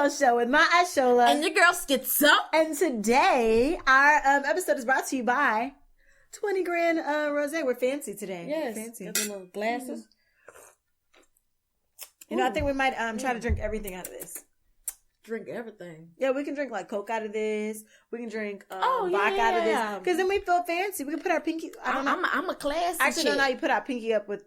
Bombshell Show with Myishola and your girl Skitzo. And today, our episode is brought to you by 20 Grand Rosé. We're fancy today. Yes, fancy. got the little glasses. You know, I think we might try to drink everything out of this. Drink everything. Yeah, we can drink like Coke out of this. We can drink vodka out of this. Because then we feel fancy. We can put our pinky. I don't know. I'm a classy. I actually don't know how you put our pinky up with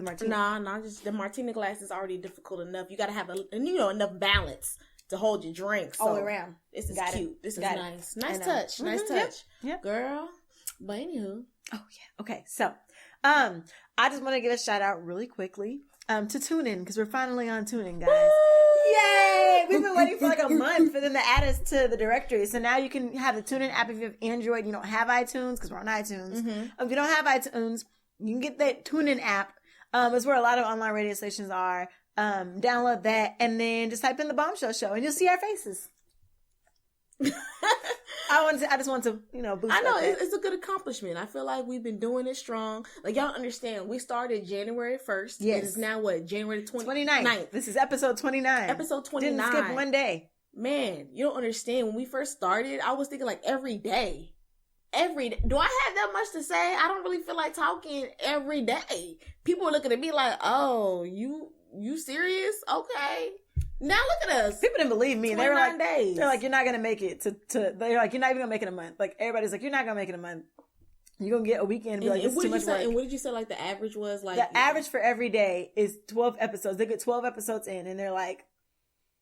martini. Nah, just the martini glass is already difficult enough. You got to have enough balance to hold your drink. So all the way around. This is got cute. It. This is got nice. It. Nice touch. Mm-hmm. Nice touch. Yep. Girl. But anywho. Oh yeah. Okay. So, I just want to give a shout out really quickly to TuneIn because we're finally on TuneIn, guys. Woo! Yay! We've been waiting for like a month for them to add us to the directory. So now you can have the TuneIn app if you have Android. You don't have iTunes because we're on iTunes. Mm-hmm. If you don't have iTunes, you can get that TuneIn app. It's where a lot of online radio stations are. Download that and then just type in the Bombshell Show and you'll see our faces. I just want to, boost. I know it's a good accomplishment. I feel like we've been doing it strong. Like y'all understand, we started January 1st. Yes. It is now what, January 29th. This is episode 29. Episode 29. Didn't skip one day. Man, you don't understand. When we first started, I was thinking like every day. Do I have that much to say? I don't really feel like talking every day. People are looking at me like, oh, you serious? Okay. Now look at us. People didn't believe me. They were like, days. They're like, you're not gonna make it they're like, you're not even gonna make it a month. Like everybody's like, you're not gonna make it a month. You're gonna get a weekend and be like, it's too much work. And what did you say? Like the average was like the average for every day is 12 episodes. They get 12 episodes in, and they're like,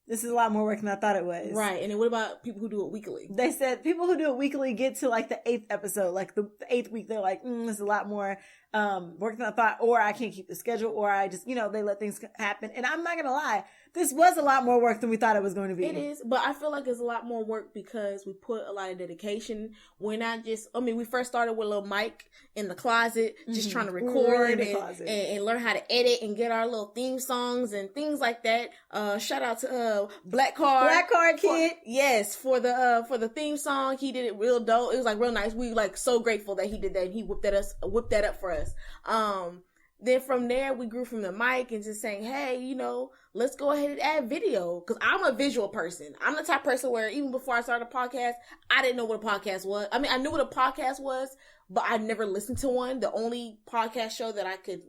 this is a lot more work than I thought it was. Right. And then what about people who do it weekly? They said people who do it weekly get to like the 8th episode, like the 8th week. They're like, this is a lot more work than I thought, or I can't keep the schedule, or I just, they let things happen. And I'm not gonna lie, this was a lot more work than we thought it was going to be. It is, but I feel like it's a lot more work because we put a lot of dedication. We're not just, we first started with a little mic in the closet, just trying to record and learn how to edit and get our little theme songs and things like that. Shout out to Black Card Kid. For the theme song. He did it real dope. It was like real nice. We like so grateful that he did that. He whipped that up for us. Then from there, we grew from the mic and just saying, hey, let's go ahead and add video. Because I'm a visual person. I'm the type of person where even before I started a podcast, I didn't know what a podcast was. I knew what a podcast was, but I never listened to one. The only podcast show that I could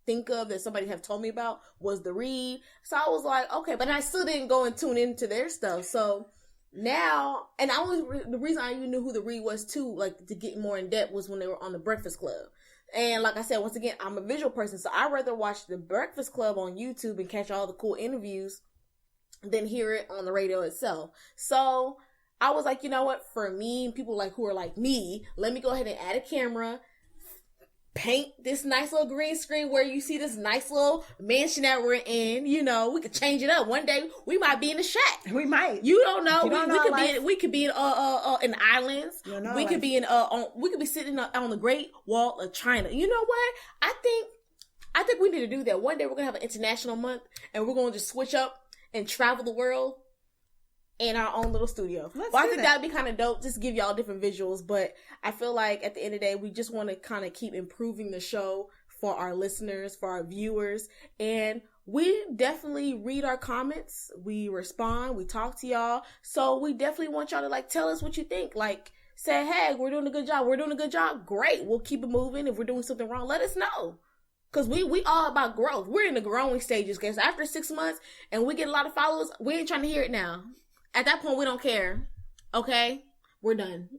think of that somebody have told me about was The Read. So I was like, okay, but I still didn't go and tune into their stuff. So now, and the reason I even knew who The Read was too, like to get more in depth, was when they were on The Breakfast Club. And like I said, once again, I'm a visual person, so I'd rather watch The Breakfast Club on YouTube and catch all the cool interviews than hear it on the radio itself. So I was like, you know what? For me, people who are like me, let me go ahead and add a camera, paint this nice little green screen where you see this nice little mansion that we're in. We could change it up. One day we might be in the shack. We might. You don't know. We could be in islands. We could be we could be sitting on the Great Wall of China. You know what? I think we need to do that. One day we're gonna have an international month and we're gonna just switch up and travel the world in our own little studio. I think that'd be kind of dope. Just give y'all different visuals. But I feel like at the end of the day, we just want to kind of keep improving the show for our listeners, for our viewers. And we definitely read our comments. We respond. We talk to y'all. So we definitely want y'all to tell us what you think. Say, hey, we're doing a good job. We're doing a good job. Great. We'll keep it moving. If we're doing something wrong, let us know. Because we all about growth. We're in the growing stages, guys. After 6 months and we get a lot of followers, we ain't trying to hear it now. At that point, we don't care. Okay? We're done.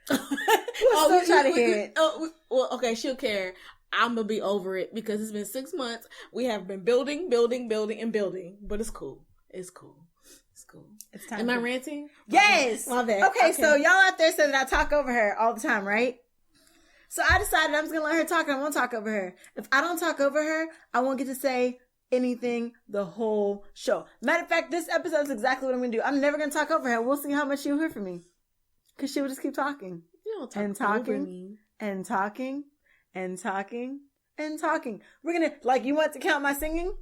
We'll still try to hear it. Well, okay, she'll care. I'm going to be over it because it's been 6 months. We have been building, and building. But it's cool. It's cool. It's time. Am I ranting? Yes. My bad. Okay, so y'all out there said that I talk over her all the time, right? So I decided I'm just going to let her talk and I won't talk over her. If I don't talk over her, I won't get to say anything the whole show. Matter of fact, this episode is exactly what I'm going to do. I'm never going to talk over her. We'll see how much she'll hear from me. Because she will just keep talking. You don't talk and talking over me. And talking and talking and talking. We're going to, you want to count my singing?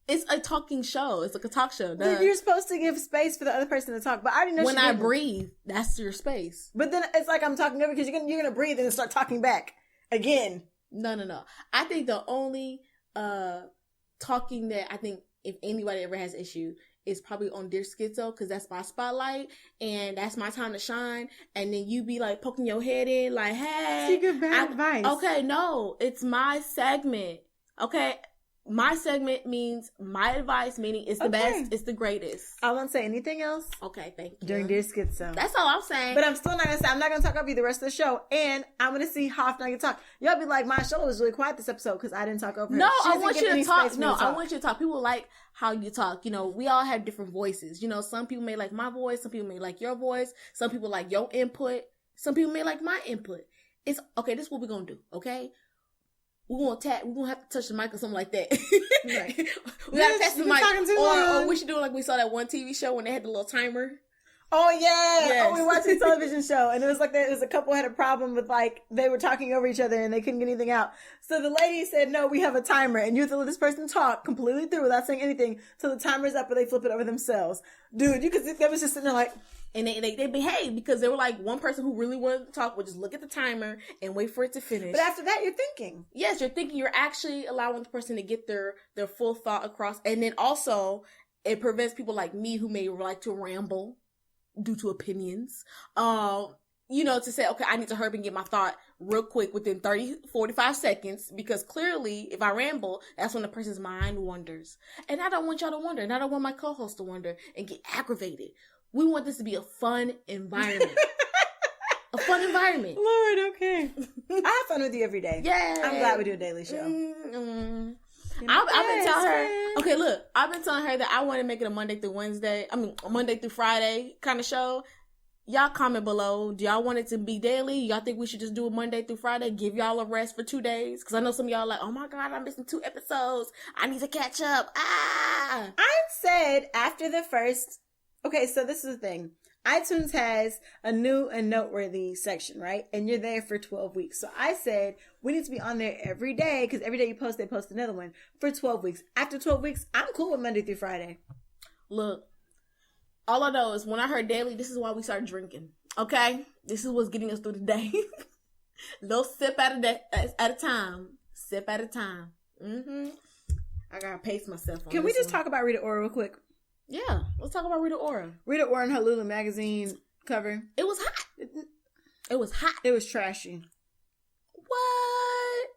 It's a talking show. It's like a talk show. You're supposed to give space for the other person to talk. But I already know when I breathe, that's your space. But then it's like I'm talking over because you're going to breathe and start talking back again. No. I think the only talking that I think if anybody ever has issue is probably on Dear Schizo, because that's my spotlight and that's my time to shine. And then you be like poking your head in like, hey. You give bad advice. Okay, no, it's my segment. Okay, my segment means my advice, meaning it's the best, it's the greatest. I won't say anything else. Okay, thank you. During Dear Schizo. That's all I'm saying. But I'm still not going to say, I'm not going to talk over you the rest of the show. And I'm going to see how often I can talk. Y'all be like, Myishola was really quiet this episode because I didn't talk over her. No, I want you to talk. No, I want you to talk. People like how you talk. You know, we all have different voices. You know, some people may like my voice. Some people may like your voice. Some people like your input. Some people may like my input. It's okay. This is what we're going to do. Okay. We're gonna have to touch the mic or something like that. Right. We gotta touch the mic. Or we should do it like we saw that one TV show when they had the little timer. Oh yeah. Yes. Oh, we watched a television show and it was like there was a couple had a problem with like they were talking over each other and they couldn't get anything out. So the lady said, "No, we have a timer and you have to let this person talk completely through without saying anything till the timer's up or they flip it over themselves." Dude, you could see they was just sitting there like. And they behaved because they were like, one person who really wanted to talk would just look at the timer and wait for it to finish. But after that, you're thinking. Yes, you're thinking. You're actually allowing the person to get their full thought across. And then also, it prevents people like me who may like to ramble due to opinions. You know, to say, okay, I need to hurry and get my thought real quick within 45 seconds. Because clearly, if I ramble, that's when the person's mind wanders. And I don't want y'all to wonder. And I don't want my co-host to wonder and get aggravated. We want this to be a fun environment. A fun environment. Lord, okay. I have fun with you every day. Yeah. I'm glad we do a daily show. I've been telling her, okay, look, I've been telling her that I want to make it a Monday through Friday kind of show. Y'all comment below. Do y'all want it to be daily? Y'all think we should just do it Monday through Friday? Give y'all a rest for 2 days? Because I know some of y'all are like, oh my God, I'm missing 2 episodes. I need to catch up. I said after the first... Okay, so this is the thing. iTunes has a new and noteworthy section, right? And you're there for 12 weeks. So I said we need to be on there every day because every day you post, they post another one for 12 weeks. After 12 weeks, I'm cool with Monday through Friday. Look, all I know is when I heard daily, this is why we started drinking. Okay? This is what's getting us through the day. Little sip at a time. Sip at a time. I gotta pace myself on Can we just talk about Rita Ora real quick? Yeah, let's talk about Rita Ora. Rita Ora and her Lulu magazine cover. It was hot. It was hot. It was trashy. What?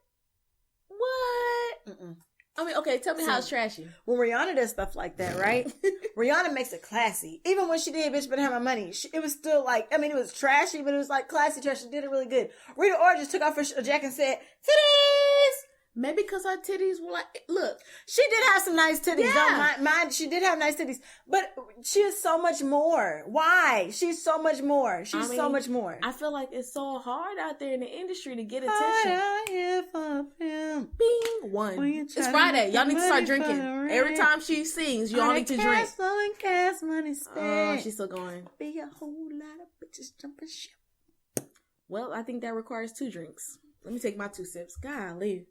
I mean, okay, tell me how it's trashy. When Rihanna does stuff like that, right? Rihanna makes it classy. Even when she did Bitch Better Have My Money, it was still like, I mean, it was trashy, but it was like classy trash. She did it really good. Rita Ora just took off her jacket and said, "Titties!" Maybe because her titties were like, look. She did have some nice titties. Yeah. She did have nice titties. But she is so much more. Why? She's so much more. She's so much more. I feel like it's so hard out there in the industry to get attention. Bing! One. It's Friday. Y'all need to start drinking. Every time she sings, y'all need to drink. Cash money spent. Oh, she's still going. Be a whole lot of bitches jumping ship. Well, I think that requires 2 drinks. Let me take my 2 sips. Golly.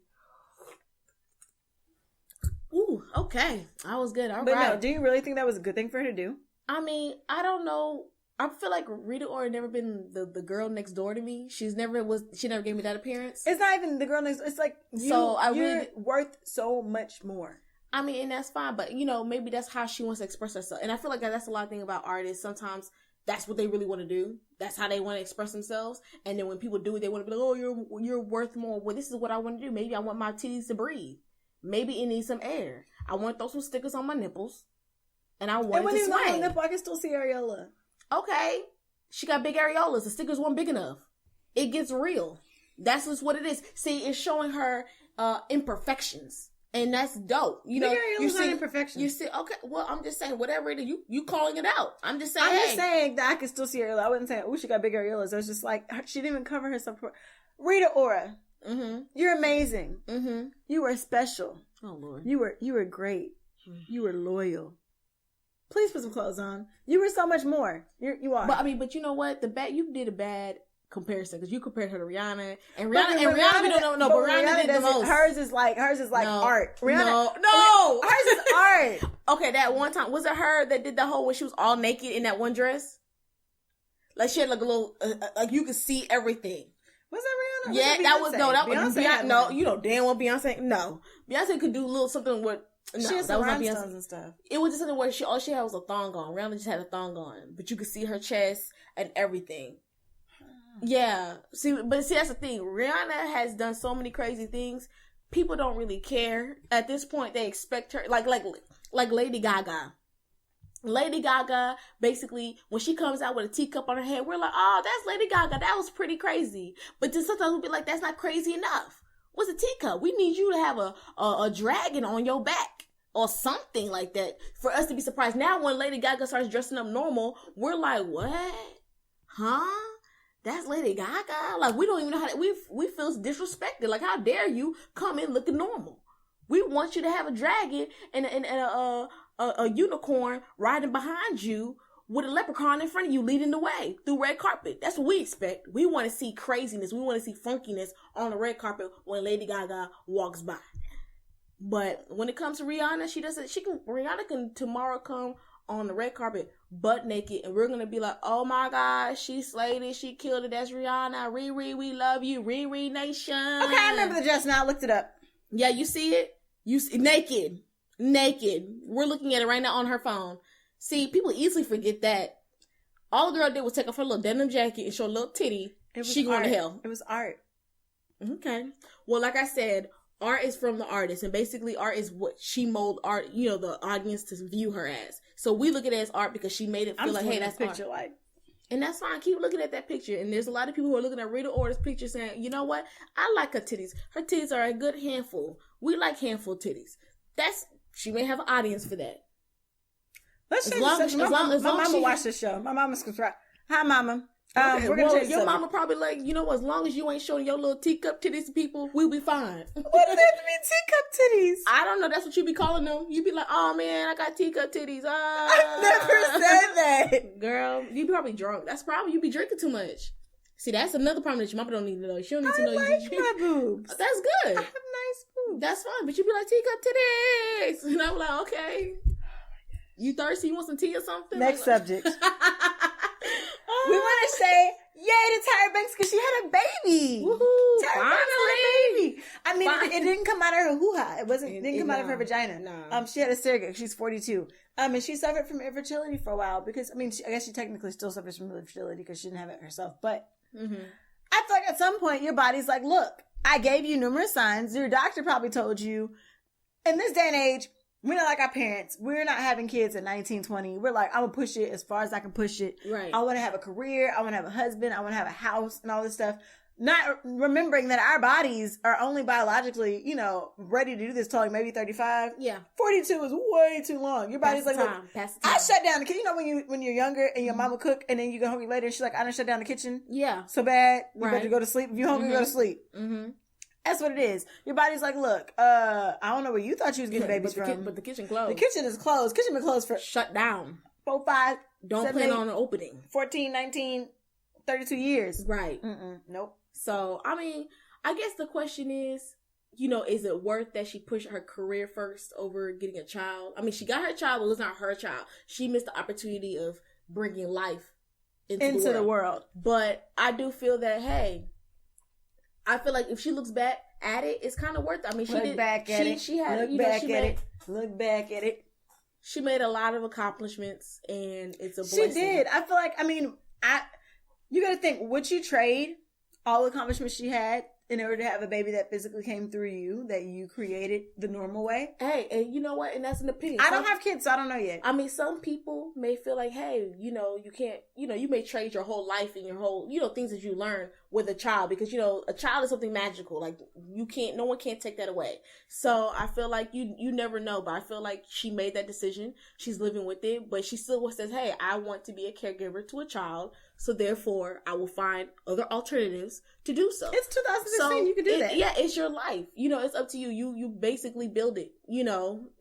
Ooh, okay. I was good. All right. But no, do you really think that was a good thing for her to do? I mean, I don't know. I feel like Rita Ora never been the girl next door to me. She never gave me that appearance. It's not even the girl next door. It's like you're worth so much more. I mean, and that's fine, but you know, maybe that's how she wants to express herself. And I feel like that's a lot of thing about artists. Sometimes that's what they really want to do. That's how they want to express themselves. And then when people do it, they want to be like, oh, you're worth more. Well, this is what I want to do. Maybe I want my titties to breathe. Maybe it needs some air. I want to throw some stickers on my nipples. And I want it to swing. Nipple, I can still see areola. Okay. She got big areolas. The stickers weren't big enough. It gets real. That's just what it is. See, it's showing her imperfections. And that's dope. You know, you see imperfections. You see, okay, well, I'm just saying, whatever it is, you calling it out. I'm just saying, just saying that I can still see areola. I wasn't saying, oh, she got big areolas. I was just like, she didn't even cover herself. Rita Ora. Mm-hmm. You're amazing. Mm-hmm. You were special. Oh Lord. You were great. Mm-hmm. You were loyal. Please put some clothes on. You were so much more. You are. But you know what? You did a bad comparison because you compared her to Rihanna and Rihanna we don't know, but Rihanna did the most. Hers is like art. Rihanna, no, hers is art. Okay, that one time was it her that did the whole when she was all naked in that one dress? Like she had like a little like you could see everything. Was that Rihanna? Yeah, that was Beyonce. No, you know damn well Beyonce. No, Beyonce could do a little something with No, she has some rhinestones and stuff. It was just something where all she had was a thong on. Rihanna just had a thong on, but you could see her chest and everything. Yeah. See, that's the thing. Rihanna has done so many crazy things. People don't really care at this point. They expect her like Lady Gaga. Lady Gaga, basically, when she comes out with a teacup on her head, we're like, oh, that's Lady Gaga. That was pretty crazy. But then sometimes we'll be like, that's not crazy enough. What's a teacup? We need you to have a dragon on your back or something like that for us to be surprised. Now, when Lady Gaga starts dressing up normal, we're like, what? Huh? That's Lady Gaga? Like, we don't even know how we feel disrespected. Like, how dare you come in looking normal? We want you to have a dragon and a unicorn riding behind you with a leprechaun in front of you leading the way through red carpet. That's what we expect. We want to see craziness. We want to see funkiness on the red carpet when Lady Gaga walks by. But when it comes to Rihanna, Rihanna can tomorrow come on the red carpet butt naked and we're going to be like, oh my gosh, she slayed it. She killed it. That's Rihanna. Riri, we love you. Riri Nation. Okay, I remember the dress now. I looked it up. Yeah, you see it? You see, naked. We're looking at it right now on her phone. See, people easily forget that. All the girl did was take off her little denim jacket and show a little titty. She going to hell. It was art. Okay. Well, like I said, art is from the artist. And basically, art is what she molded art, the audience to view her as. So we look at it as art because she made it feel like, hey, that's picture art. like. And that's fine. Keep looking at that picture. And there's a lot of people who are looking at Rita Ora's picture saying, you know what? I like her titties. Her titties are a good handful. We like handful titties. She may have an audience for that. Let's change the subject. My mama watched the show. My mama's subscribed. Hi, mama. Okay, your mama probably like, you know what? As long as you ain't showing your little teacup titties to people, we'll be fine. What do they have to mean, teacup titties? I don't know. That's what you be calling them. You be like, oh man, I got teacup titties. I never said that. Girl, you be probably drunk. That's probably you be drinking too much. See, that's another problem that your mama don't need to know. She don't need to know you drink. My boobs. That's good. I have nice boobs. That's fine. But you be like, teacup titties. And I'm like, okay. You thirsty? You want some tea or something? Next subject. We want to say, yay to Tyra Banks because she had a baby. Woohoo! Tyra Banks had a baby. I mean, it didn't come out of her hoo-ha. It didn't come out of her vagina. No. She had a surrogate. She's 42. And she suffered from infertility for a while because, I guess she technically still suffers from infertility because she didn't have it herself. But I feel like at some point your body's like, look, I gave you numerous signs. Your doctor probably told you. In this day and age, we're not like our parents. We're not having kids at 19, 20. We're like, I'm going to push it as far as I can push it. Right. I want to have a career. I want to have a husband. I want to have a house and all this stuff. Not remembering that our bodies are only biologically, ready to do this till like maybe 35. Yeah. 42 is way too long. Your body's like, look, I shut down the kitchen. When you're younger and your mama cook and then you go hungry later and she's like, I done shut down the kitchen. Yeah. So bad. You better go to sleep. If you're hungry, go to sleep. Mm-hmm. That's what it is. Your body's like, look, I don't know where you thought you was getting babies from. But the kitchen closed. The kitchen is closed. Kitchen been closed for... Shut down. 4, 5, Don't 7, plan 8, on an opening. 14, 19, 32 years. Right. Nope. So, I guess the question is, is it worth that she pushed her career first over getting a child? She got her child, but it was not her child. She missed the opportunity of bringing life into the world. But I do feel that, hey... I feel like if she looks back at it, it's kind of worth it. Look back at it. She made a lot of accomplishments, and it's a blessing. She did. I feel like, you got to think, would you trade all the accomplishments she had in order to have a baby that physically came through you, that you created the normal way? Hey, and you know what? And that's an opinion. I don't have kids, so I don't know yet. Some people may feel like, hey, you can't, you may trade your whole life and your whole, things that you learn with a child because, a child is something magical. Like, no one can't take that away. So I feel like you never know, but I feel like she made that decision. She's living with it, but she still says, hey, I want to be a caregiver to a child. So therefore, I will find other alternatives to do so. It's 2016. You can do that. Yeah, it's your life. It's up to you. You basically build it,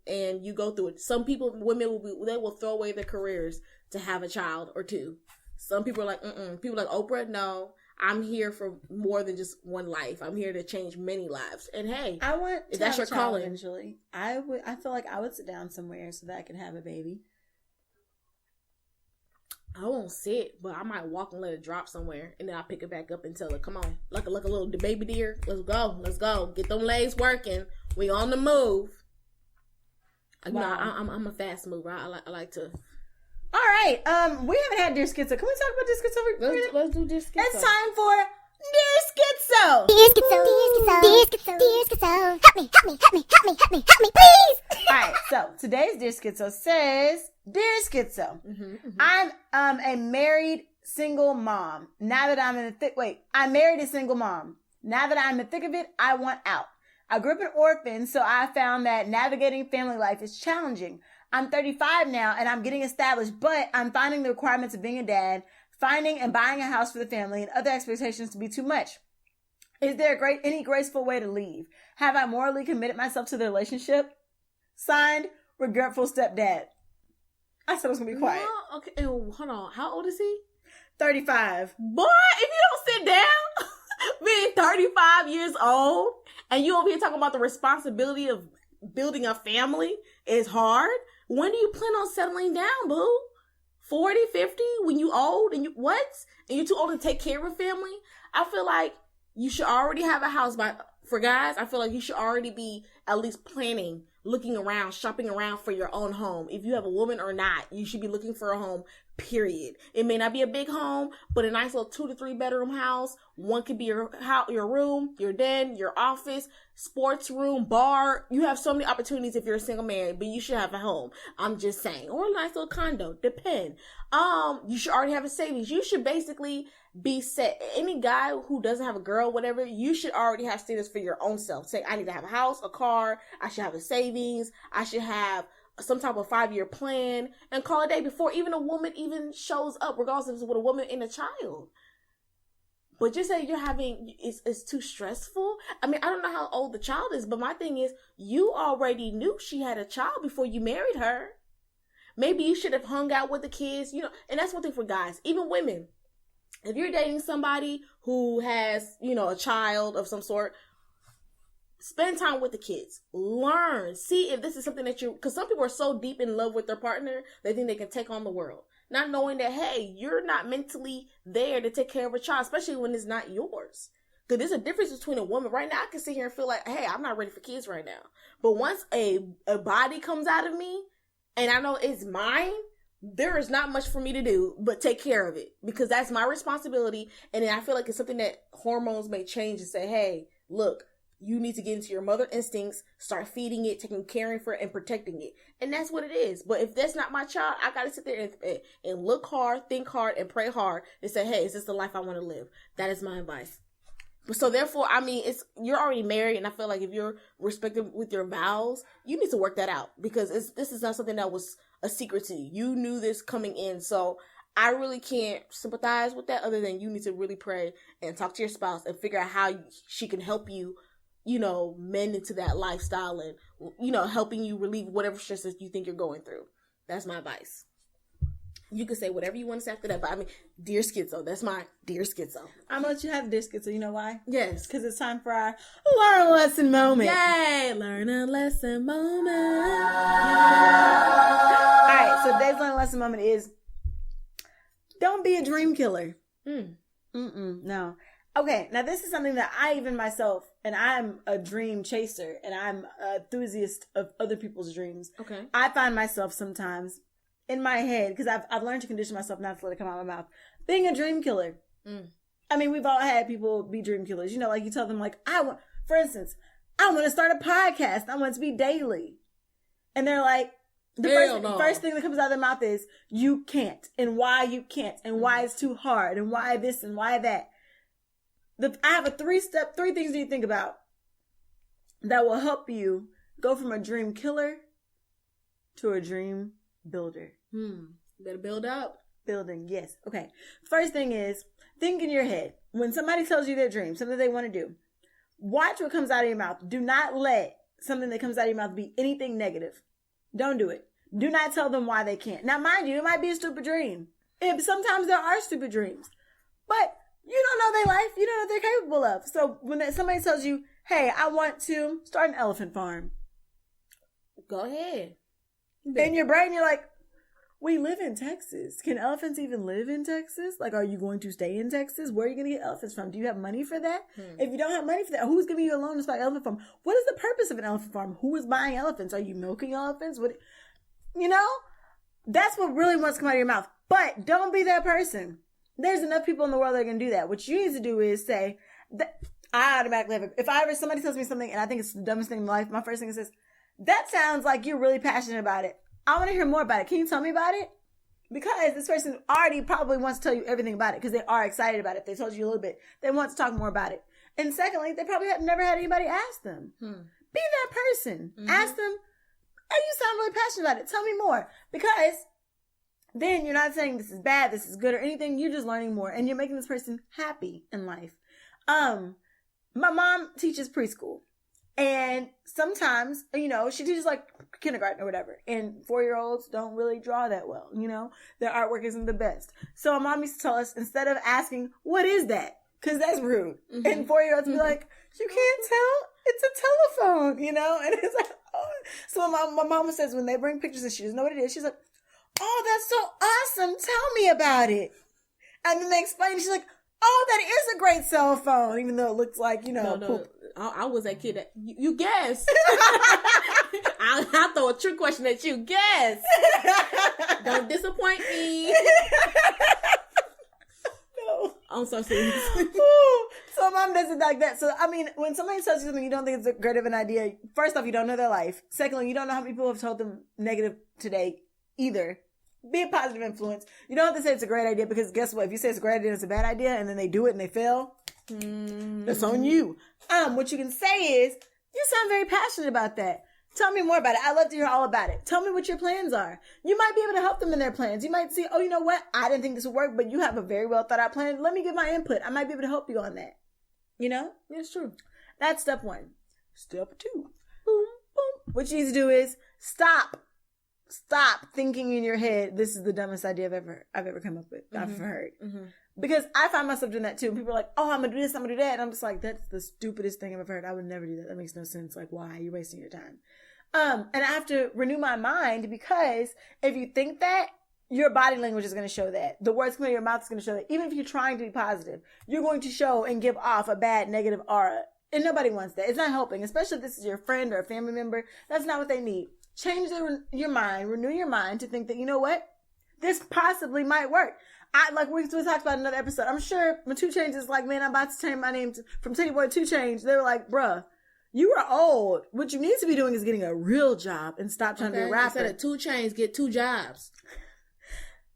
and you go through it. Some women will throw away their careers to have a child or two. Some people are like, People like Oprah, no, I'm here for more than just one life. I'm here to change many lives. And hey, I want if that's your calling eventually. I feel like I would sit down somewhere so that I can have a baby. I won't sit, but I might walk and let it drop somewhere, and then I'll pick it back up and tell her, come on, like a little baby deer. Let's go. Get them legs working. We on the move. Wow. No, I'm a fast mover. I like to. All right. We haven't had Dear Schizo. Can we talk about Dear Schizo? Let's do Dear Schizo. It's time for Dear Schizo. Dear Schizo, Dear Schizo, Dear Schizo, help me, please. All right. So today's Dear Schizo says, Dear Schizo, I'm a married single mom. Now that I'm in the thick, I married a single mom. Now that I'm in the thick of it, I want out. I grew up an orphan, so I found that navigating family life is challenging. I'm 35 now and I'm getting established, but I'm finding the requirements of being a dad, finding and buying a house for the family, and other expectations to be too much. Is there any graceful way to leave? Have I morally committed myself to the relationship? Signed, regretful stepdad. I said I was going to be quiet. No, okay, hold on. How old is he? 35. Boy, if you don't sit down, being 35 years old, and you over here talking about the responsibility of building a family is hard. When do you plan on settling down, boo? 40, 50? When you old and and you're too old to take care of a family? I feel like you should already have a house. For guys, I feel like you should already be at least planning, looking around, shopping around for your own home. If you have a woman or not, you should be looking for a home, period. It may not be a big home, but a nice little 2 to 3 bedroom house. One could be your room, your den, your office, sports room, bar. You have so many opportunities if you're a single man, but you should have a home. I'm just saying. Or a nice little condo. Depend. You should already have a savings. You should basically be set. Any guy who doesn't have a girl, whatever, you should already have status for your own self. Say, I need to have a house, a car. I should have a savings. I should have some type of 5-year plan, and call it a day before even a woman even shows up, regardless if it's with a woman and a child. But just say you're having, it's too stressful. I mean, I don't know how old the child is, but my thing is, you already knew she had a child before you married her. Maybe you should have hung out with the kids, and that's one thing for guys, even women. If you're dating somebody who has, a child of some sort, spend time with the kids. Learn. See if this is something that because some people are so deep in love with their partner, they think they can take on the world. Not knowing that, hey, you're not mentally there to take care of a child, especially when it's not yours. Because there's a difference between a woman. Right now, I can sit here and feel like, hey, I'm not ready for kids right now. But once a body comes out of me, and I know it's mine, there is not much for me to do but take care of it. Because that's my responsibility. And then I feel like it's something that hormones may change and say, hey, look, you need to get into your mother instincts, start feeding it, caring for it, and protecting it. And that's what it is. But if that's not my child, I got to sit there and look hard, think hard, and pray hard and say, hey, is this the life I want to live? That is my advice. So therefore, I mean, you're already married, and I feel like if you're respected with your vows, you need to work that out, because this is not something that was a secret to you. You knew this coming in. So I really can't sympathize with that, other than you need to really pray and talk to your spouse and figure out how she can help you, mend into that lifestyle and, helping you relieve whatever stresses you think you're going through. That's my advice. You can say whatever you want to say after that, but I mean, Dear Schizo, that's my Dear Schizo. I'm going to let you have Dear Schizo. You know why? Yes. Because it's time for our Learn a Lesson moment. Yay! Learn a Lesson moment. All right, so today's Learn a Lesson moment is, don't be a dream killer. No. Okay, now this is something that I even myself, and I'm a dream chaser, and I'm an enthusiast of other people's dreams. Okay. I find myself sometimes in my head, because I've learned to condition myself not to let it come out of my mouth, being a dream killer. I mean, we've all had people be dream killers. Like you tell them, like, for instance, I want to start a podcast. I want it to be daily. And they're like, the first thing that comes out of their mouth is, you can't, and why you can't, and why it's too hard, and why this, and why that. I have a 3 things that you think about that will help you go from a dream killer to a dream builder. Better build up. Building, yes. Okay. First thing is, think in your head. When somebody tells you their dream, something they want to do, watch what comes out of your mouth. Do not let something that comes out of your mouth be anything negative. Don't do it. Do not tell them why they can't. Now, mind you, it might be a stupid dream. Sometimes there are stupid dreams. But you don't know their life. You don't know what they're capable of. So when somebody tells you, hey, I want to start an elephant farm. Go ahead. In your brain, you're like, we live in Texas. Can elephants even live in Texas? Like, are you going to stay in Texas? Where are you going to get elephants from? Do you have money for that? If you don't have money for that, who's giving you a loan to start an elephant farm? What is the purpose of an elephant farm? Who is buying elephants? Are you milking elephants? What, you know? That's what really wants to come out of your mouth. But don't be that person. There's enough people in the world that are going to do that. What you need to do is say, that I automatically have if somebody tells me something and I think it's the dumbest thing in life, my first thing is this, that sounds like you're really passionate about it. I want to hear more about it. Can you tell me about it? Because this person already probably wants to tell you everything about it because they are excited about it. They told you a little bit. They want to talk more about it. And secondly, they probably have never had anybody ask them. Be that person. Ask them, hey, you sound really passionate about it. Tell me more. Because then you're not saying this is bad, this is good or anything. You're just learning more and you're making this person happy in life. My mom teaches preschool. And sometimes, you know, she teaches like kindergarten or whatever. And 4-year-olds don't really draw that well, you know. Their artwork isn't the best. So my mom used to tell us, instead of asking, what is that? Because that's rude. And 4-year-olds be like, you can't tell? It's a telephone, you know. And it's like, oh. So my mama says when they bring pictures and she doesn't know what it is, she's like, oh, that's so awesome. Tell me about it. And then they explain, she's like, oh, that is a great cell phone, even though it looks like, you know, poop. I was that kid that you guess. I'll throw a trick question at you. Guess. Don't disappoint me. No. I'm so serious. So mom does it like that. So, I mean, when somebody tells you something you don't think it's a great of an idea, first off, you don't know their life. Secondly, you don't know how many people have told them negative today either. Be a positive influence. You don't have to say it's a great idea because guess what? If you say it's a great idea and it's a bad idea and then they do it and they fail, that's on you. What you can say is, you sound very passionate about that. Tell me more about it. I'd love to hear all about it. Tell me what your plans are. You might be able to help them in their plans. You might see, oh, you know what? I didn't think this would work, but you have a very well thought out plan. Let me give my input. I might be able to help you on that. You know? It's true. That's step 1. Step 2. Boom, boom. What you need to do is stop thinking in your head, this is the dumbest idea I've ever come up with. I've heard. Because I find myself doing that too. And people are like, oh, I'm going to do this, I'm going to do that. And I'm just like, that's the stupidest thing I've ever heard. I would never do that. That makes no sense. Like, why? You're wasting your time. And I have to renew my mind because if you think that, your body language is going to show that. The words coming out of your mouth is going to show that. Even if you're trying to be positive, you're going to show and give off a bad, negative aura. And nobody wants that. It's not helping, especially if this is your friend or a family member. That's not what they need. Change your mind, renew your mind to think that, you know what? This possibly might work. Like we talked about in another episode. I'm sure when 2 Chainz is like, man, I'm about to change my name from Teddy Boy to 2 Chainz. They were like, bruh, you are old. What you need to be doing is getting a real job and stop trying to be a rapper. Instead of 2 Chainz, get 2 jobs.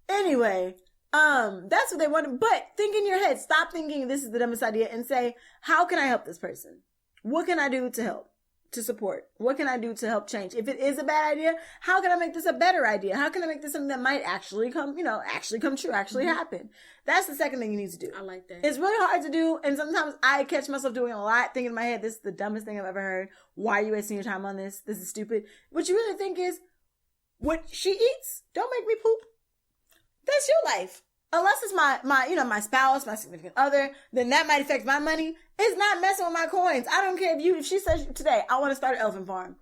Anyway, that's what they wanted. But think in your head. Stop thinking this is the dumbest idea and say, how can I help this person? What can I do to help? To support? What can I do to help change? If it is a bad idea, how can I make this a better idea? How can I make this something that might actually come true, actually happen? That's the second thing you need to do. I like that. It's really hard to do. And sometimes I catch myself doing a lot, thinking in my head, this is the dumbest thing I've ever heard. Why are you wasting your time on this? This is stupid. What you really think is, what she eats, don't make me poop. That's your life. Unless it's my spouse, my significant other, then that might affect my money. It's not messing with my coins. I don't care if she says today, I want to start an elephant farm.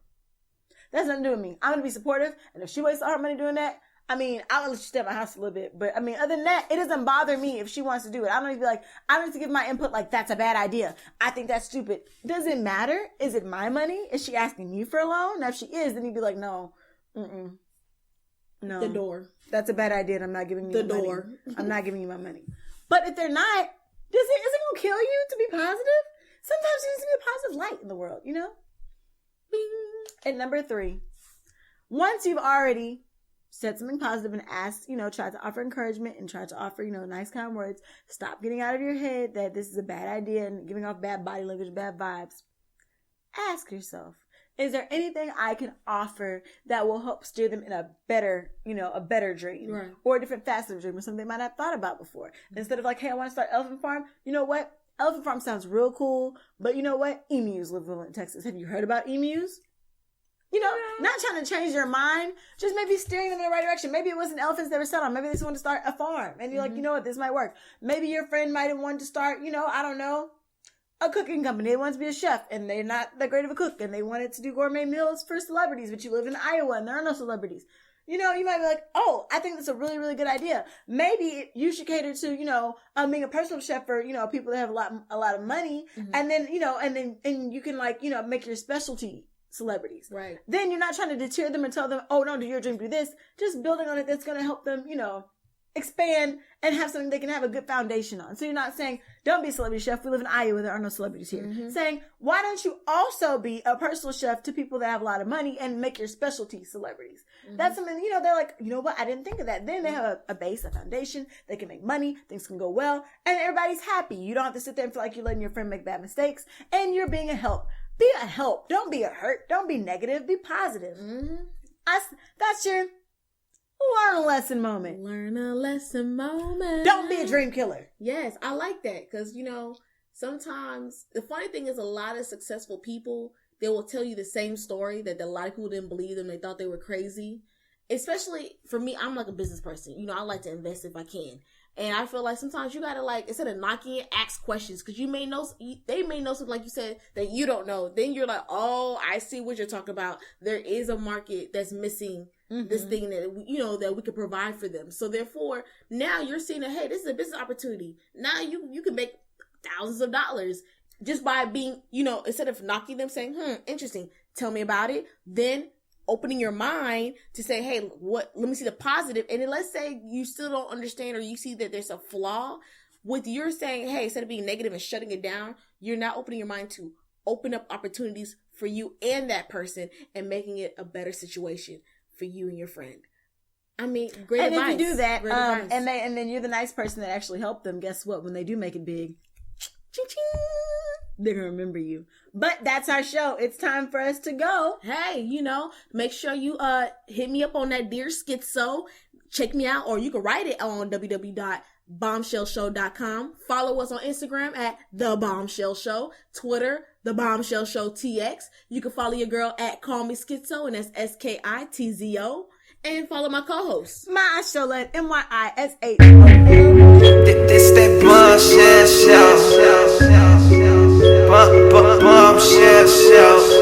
That's nothing to do with me. I'm going to be supportive. And if she wastes all her money doing that, I mean, I'll let you stay at my house a little bit. But I mean, other than that, it doesn't bother me if she wants to do it. I don't need to be like, I don't need to give my input like, that's a bad idea. I think that's stupid. Does it matter? Is it my money? Is she asking me for a loan? Now, if she is, then you'd be like, no, no. The door. That's a bad idea and I'm not giving you the my door. money. I'm not giving you my money. But if they're not, is it going to kill you to be positive? Sometimes there needs to be a positive light in the world, you know? Bing. And number 3, once you've already said something positive and asked, tried to offer encouragement and tried to offer, nice kind words, stop getting out of your head that this is a bad idea and giving off bad body language, bad vibes. Ask yourself, is there anything I can offer that will help steer them in a better dream, right, or a different facet of dream, or something they might not have thought about before? Instead of like, hey, I want to start elephant farm. You know what? Elephant farm sounds real cool, but you know what? Emus live in Texas. Have you heard about emus? Not trying to change your mind, just maybe steering them in the right direction. Maybe it wasn't elephants they were set on. Maybe they just wanted to start a farm. And you're like, you know what? This might work. Maybe your friend might have wanted to start, I don't know, a cooking company. They want to be a chef and they're not that great of a cook and they wanted to do gourmet meals for celebrities, but you live in Iowa and there are no celebrities. you know, you might be like, oh, I think that's a really, really good idea. Maybe you should cater to, you know, being a personal chef for, you know, people that have a lot of money. And then, you know, and you can like, you know, make your specialty celebrities. Right. Then you're not trying to deter them and tell them, oh, no, do your dream, do this. Just building on it that's going to help them, you know, expand and have something they can have a good foundation on. So you're not saying, don't be a celebrity chef. We live in Iowa. There are no celebrities here. Saying, why don't you also be a personal chef to people that have a lot of money and make your specialty celebrities? That's something, you know, they're like, you know what? I didn't think of that. Then they have a base, a foundation. They can make money. Things can go well. And everybody's happy. You don't have to sit there and feel like you're letting your friend make bad mistakes. And you're being a help. Be a help. Don't be a hurt. Don't be negative. Be positive. That's your learn a lesson moment. Learn a lesson moment. Don't be a dream killer. Yes, I like that because, you know, sometimes the funny thing is a lot of successful people, they will tell you the same story that a lot of people didn't believe them. They thought they were crazy. Especially for me, I'm like a business person. You know, I like to invest if I can. And I feel like sometimes you gotta like, instead of knocking it, ask questions. Cause they may know something like you said that you don't know. Then you're like, oh, I see what you're talking about. There is a market that's missing this thing that, you know, that we could provide for them. So therefore, now you're seeing that, hey, this is a business opportunity. Now you can make thousands of dollars just by being, you know, instead of knocking them saying, interesting, tell me about it. Then opening your mind to say, hey, let me see the positive. And then let's say you still don't understand or you see that there's a flaw with your saying, hey, instead of being negative and shutting it down, you're now opening your mind to open up opportunities for you and that person and making it a better situation for you and your friend. I mean, great advice. And if you do that, and then you're the nice person that actually helped them, guess what? When they do make it big, ching-ching, they're going to remember you. But that's our show. It's time for us to go. Hey, you know, make sure you hit me up on that Dear Schizo. Check me out, or you can write it on www.bombshellshow.com. Follow us on Instagram at The Bombshell Show. Twitter, The Bombshell Show TX. You can follow your girl at Callmeskitzo, and that's SKITZO. And follow my co-host, Myishola at MYISHOL. This that Bombshell Show. Bombshell Show.